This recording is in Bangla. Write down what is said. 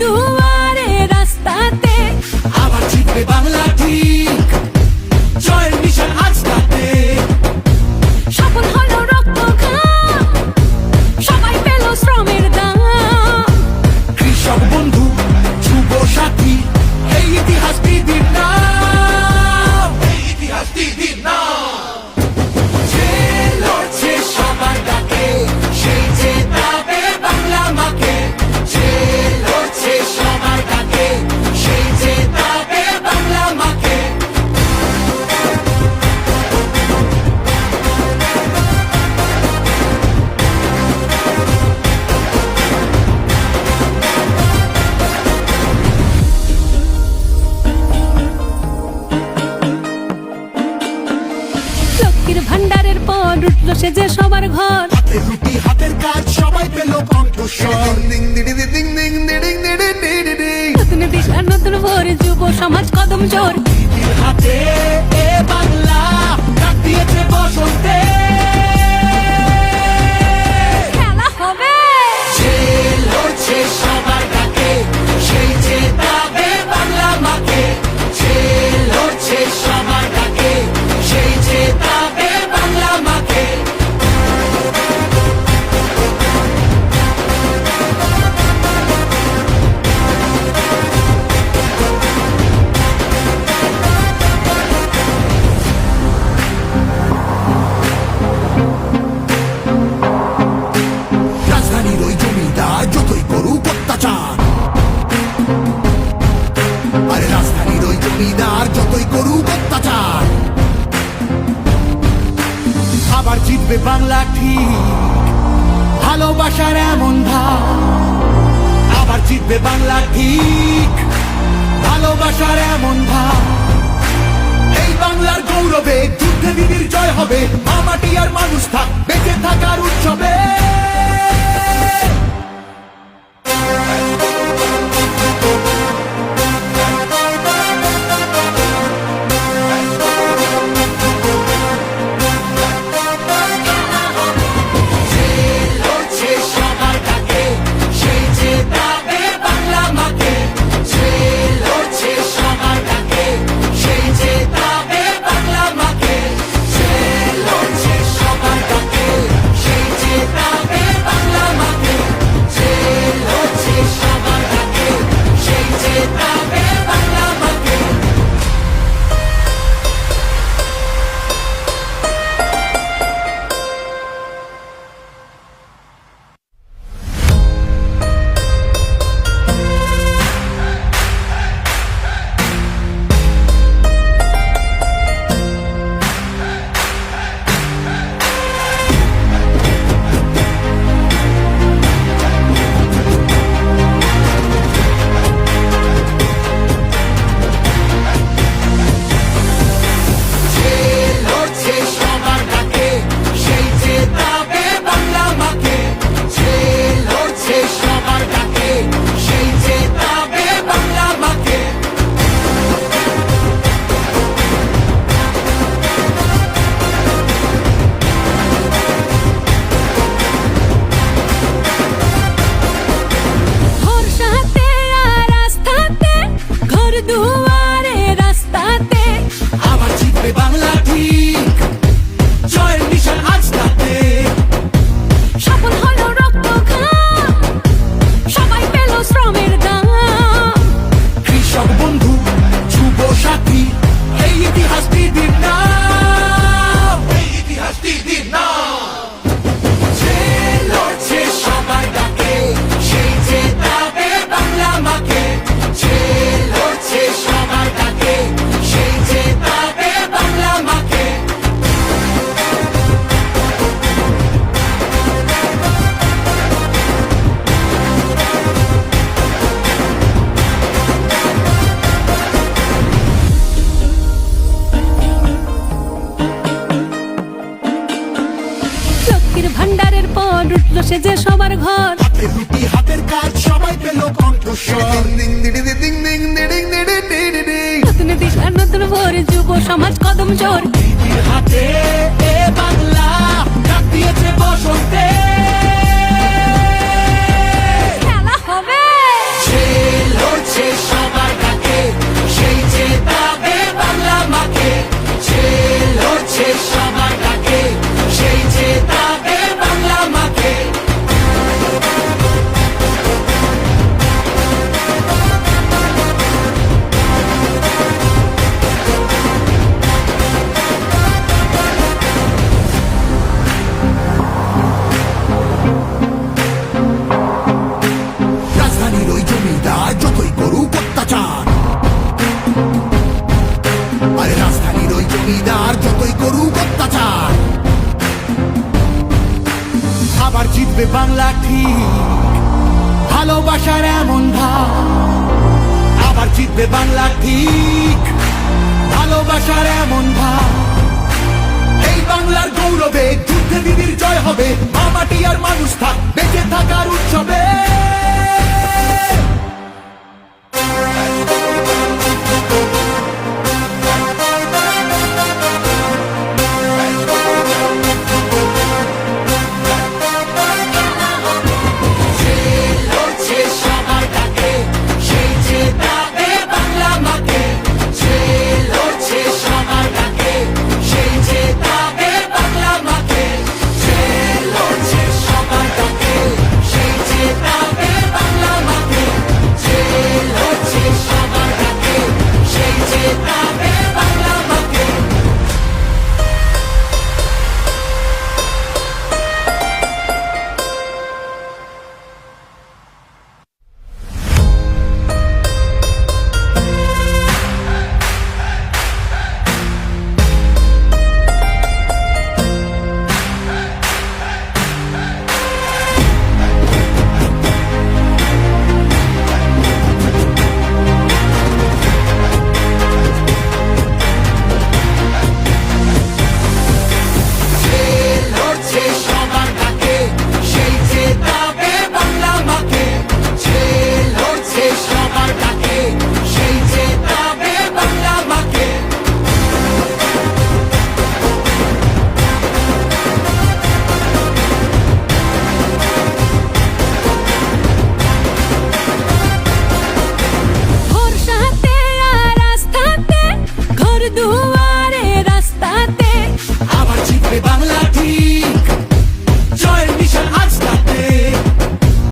দুয়ারে রাস্তাতে আবার জিতবে বাংলা ঠিক, জয়ের নিশান আজ তাতে। সফল হলো রক্ত ঘাম, সবাই পেল শ্রমের দাম। কৃষক বন্ধু, যুব সাথী, এই ইতিহাস দিদির নাম, এই ইতিহাস দিদির নাম। যে লড়ছে সবার ডাকে, সেই জেতাবে বাংলা মাকে। যে লড়ছে সবার ডাকে, সেই জেতাবে বাংলা মাকে। লক্ষ্মীর ভান্ডারের পর উঠলো সে যে সবার ঘর। হাতের রুটি হাতের কাজ সবাই পেল কণ্ঠস্বর। নতুন দিশা নতুন ভোর, যুব সমাজ কদম জোর। দিদির হাতে এ বাংলা ডাক দিয়েছে বসন্তে। খেলা হবে যে লড়ছে সবার ডাকে, সেই জেতাবে বাংলা মাকে। যে লড়ছে সবার ডাকে, সেই জেতাবে বাংলা মাকে। রাজধানীর ওই জমিদার যতই করুক অত্যাচার, আরে রাজধানীর ওই জমিদার যতই করুক অত্যাচার, আবার জিতবে বাংলা ঠিক, ভালোবাসার এমন ভাব। আবার জিতবে বাংলা ঠিক, ভালোবাসার এমন ভাব। এই বাংলার গৌরবে যুদ্ধে দিদির জয় হবে। মামাটি আর মানুষ থাক বেঁচে থাকার উৎসবে। যে লড়ছে সবার ডাকে, সেই জেতাবে বাংলা মাকে। যে লড়ছে সবার ডাকে, সেই জেতাবে বাংলা মাকে। যে লড়ছে সবার ডাকে, সেই জেতাবে বাংলা মাকে। যে লড়ছে সবার ডাকে, সেই জেতাবে বাংলা মাকে। যে লড়ছে সবার ডাকে, সেই জেতাবে বাংলা মাকে। যে লড়ছে সবার ডাকে, সেই জেতাবে বাংলা মাকে। ভরসাতে আর আস্থাতে, ঘর দুয়ারে রাস্তাতে। আবার জিতবে বাংলা ঠিক, জয়ের নিশান আজ তাতে। সফল হলো রক্ত ঘাম, সবাই পেল শ্রমের দাম। কৃষক বন্ধু, যুব সাথী, এই ইতিহাস দিদির নাম, এই ইতিহাস দিদির নাম। যে লড়ছে সবার ডাকে, সেই জেতাবে বাংলা মাকে। যে লড়ছে সবার ডাকে, সেই জেতাবে বাংলা মাকে। লক্ষ্মীর ভান্ডারের পর উঠলো সে যে সবার ঘর। হাতের রুটি হাতের কাজ সবাই পেল কণ্ঠস্বর। নতুন দিশা নতুন ভোর, যুব সমাজ কদম জোর। দিদির হাতে এ বাংলা ডাক দিয়েছে বসন্তে। খেলা হবে যে জিতবে বাংলা ঠিক, ভালোবাসার এমন ভাব। এই বাংলার গৌরবে যুদ্ধে দিদির জয় হবে, মা মাটি আর মানুষ থাক বেঁচে থাকার উৎসবে।